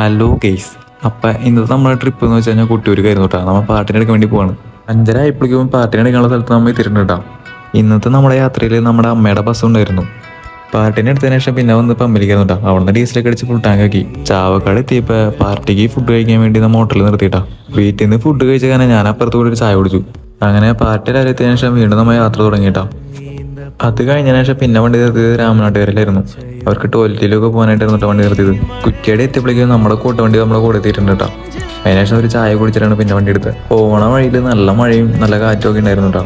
Hello guys. അപ്പം ഇന്നത്തെ നമ്മുടെ ട്രിപ്പ് എന്ന് വെച്ച് കഴിഞ്ഞാൽ കൊട്ടിയൂർക്കായിരുന്നു കേട്ടോ. നമ്മൾ പാട്ടിന് എടുക്കാൻ വേണ്ടി പോവാണ്. 5:30 ആയപ്പോഴേക്കും പാട്ടിന് എടുക്കാനുള്ള സ്ഥലത്ത് നമ്മൾ എത്തിയിട്ടുണ്ട് കേട്ടോ. ഇന്നത്തെ നമ്മുടെ യാത്രയിൽ നമ്മുടെ അമ്മയുടെ ബസ് ഉണ്ടായിരുന്നു. പാട്ടിന് എടുത്തതിന് ശേഷം പിന്നെ വന്ന് പമ്പിലിരിക്കുന്നു കേട്ടോ. അവിടെ നിന്ന് ഡീസലൊക്കെ അടിച്ച് ഫുൾ ടാങ്ക് ആക്കി. ചാവക്കാട് എത്തിയപ്പോൾ പാർട്ടിക്ക് ഫുഡ് കഴിക്കാൻ വേണ്ടി നമ്മൾ ഹോട്ടലിൽ നിർത്തിയിട്ടാ. വീട്ടിൽ നിന്ന് ഫുഡ് കഴിച്ച കാരണം ഞാൻ അപ്പുറത്ത് കൂടി ഒരു ചായ കുടിച്ചു. അങ്ങനെ പാർട്ടി എത്തിയതിനു ശേഷം വീണ്ടും നമ്മൾ യാത്ര തുടങ്ങിയിട്ടാ. അത് കഴിഞ്ഞതിന് ശേഷം പിന്നെ വണ്ടി നിർത്തിയത് രാമനാട്ടുകാരിലായിരുന്നു. അവർക്ക് ടോയ്ലറ്റിലൊക്കെ പോകാനായിട്ടായിരുന്നു വണ്ടി നിർത്തിയത്. കുറ്റിയാടി എത്തിയപ്പോഴേക്കും നമ്മുടെ കൂട്ടവണ്ടി നമ്മളെ കൂടെ എത്തിയിട്ടുണ്ട് കേട്ടോ. അതിനുശേഷം ഒരു ചായ കുടിച്ചിട്ടാണ് പിന്നെ വണ്ടി എടുത്തത്. പോണ വഴിയിൽ നല്ല മഴയും നല്ല കാറ്റും ഒക്കെ ഉണ്ടായിരുന്നു കേട്ടോ.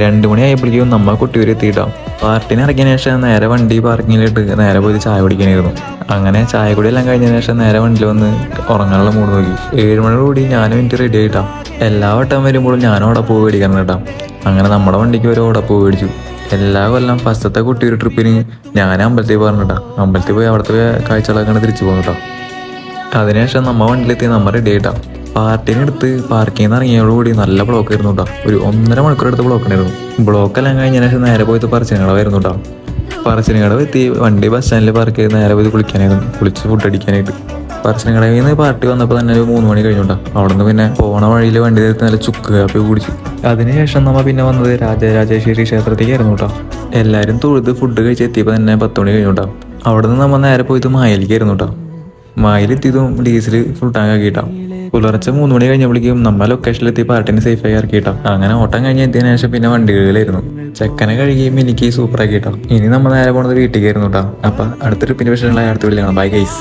2 മണി ആയപ്പോഴേക്കും നമ്മൾ കൊട്ടിയൂർ എത്തിയിട്ടാ. പാർട്ടിന് ഇറങ്ങിയതിന് ശേഷം നേരെ വണ്ടി പാർക്കിങ്ങിലിട്ട് നേരെ പോയി ചായ കുടിക്കാനായിരുന്നു. അങ്ങനെ ചായ കുടി എല്ലാം കഴിഞ്ഞതിന് ശേഷം നേരെ വണ്ടിയിൽ വന്ന് ഉറങ്ങാനുള്ള മൂഡ് നോക്കി. 7 മണിയോടുകൂടി ഞാനും എനിക്ക് റെഡി ആയിട്ടാ. എല്ലാ വട്ടം വരുമ്പോഴും ഞാനും അവിടെ പോയി മേടിക്കണം കേട്ടോ. അങ്ങനെ നമ്മുടെ വണ്ടിക്ക് ഒരു ഓടപ്പൂ മേടിച്ചു. എല്ലാ കൊല്ലം ഫസ്റ്റത്തെ കൊട്ടിയൂർ ട്രിപ്പിന് ഞാൻ അമ്പലത്തിൽ പോകാറുണ്ടാ. അമ്പലത്തിൽ പോയി അവിടുത്തെ കാഴ്ചകളൊക്കെ തിരിച്ചു പോകുന്നു കേട്ടോ. അതിനുശേഷം നമ്മ വണ്ടിയിലെത്തി നമ്മ റെഡി ആയിട്ടാ. പാർട്ടിനെടുത്ത് പാർക്കിൽ നിന്ന് ഇറങ്ങിയോടുകൂടി നല്ല ബ്ലോക്ക് ആയിരുന്നു കേട്ടോ. ഒരു 1.5 മണിക്കൂർ എടുത്ത് ബ്ലോക്ക് ഉണ്ടായിരുന്നു. ബ്ലോക്കെല്ലാം കഴിഞ്ഞതിന് ശേഷം നേരെ പോയിട്ട് പറശ്ശിനിക്കട വരുന്നു കേട്ടോ. പറശ്ശിനിക്കട എത്തി വണ്ടി ബസ് സ്റ്റാൻഡിൽ പാർക്ക് ചെയ്ത് നേരെ പോയി കുളിക്കാനായിരുന്നു. കുളിച്ച് ഫുഡ് അടിക്കാനായിട്ട് പറശ്ശിനിക്കടയിൽ നിന്ന് പാർട്ടി വന്നപ്പോൾ തന്നെ ഒരു 3 മണി കഴിഞ്ഞുണ്ടാ. അവിടെ നിന്ന് പിന്നെ പോണ വഴിയിൽ വണ്ടി നിർത്തി നല്ല ചുക്ക് കാപ്പി കുടിച്ചു. അതിനുശേഷം നമ്മ പിന്നെ വന്നത് രാജരാജേശ്വരി ക്ഷേത്രത്തിലേക്കായിരുന്നു കേട്ടോ. എല്ലാവരും തൊഴുത് ഫുഡ് കഴിച്ച് എത്തിയപ്പോൾ തന്നെ 10 മണി കഴിഞ്ഞുണ്ടാ. അവിടെ നിന്ന് നമ്മൾ നേരെ പോയിട്ട് മായിലേക്കായിരുന്നു കേട്ടോ. മായിലെത്തിയതും ഡീസൽ ഫുൾ ടാങ്ക് ആക്കിയിട്ടാ. പുലർച്ചെ 3 മണി കഴിഞ്ഞപ്പോഴേക്കും നമ്മൾ ലൊക്കേഷനിലെത്തി പാർട്ടിനെ സേഫായി ഇറക്കിയിട്ടാ. അങ്ങനെ ഓട്ടം കഴിഞ്ഞ് എത്തിയതിനു ശേഷം പിന്നെ വണ്ടികളിലായിരുന്നു. ചെക്കനെ കഴുകി മിനിക്ക് സൂപ്പർ ആക്കിയിട്ടാ. ഇനി നമ്മൾ നേരെ പോണത് വീട്ടിലേക്കായിരുന്നു കേട്ടോ. അപ്പം അടുത്ത ട്രിപ്പിന്റെ വിഷയങ്ങളായി അടുത്ത് വിളിക്കണം. Bye guys.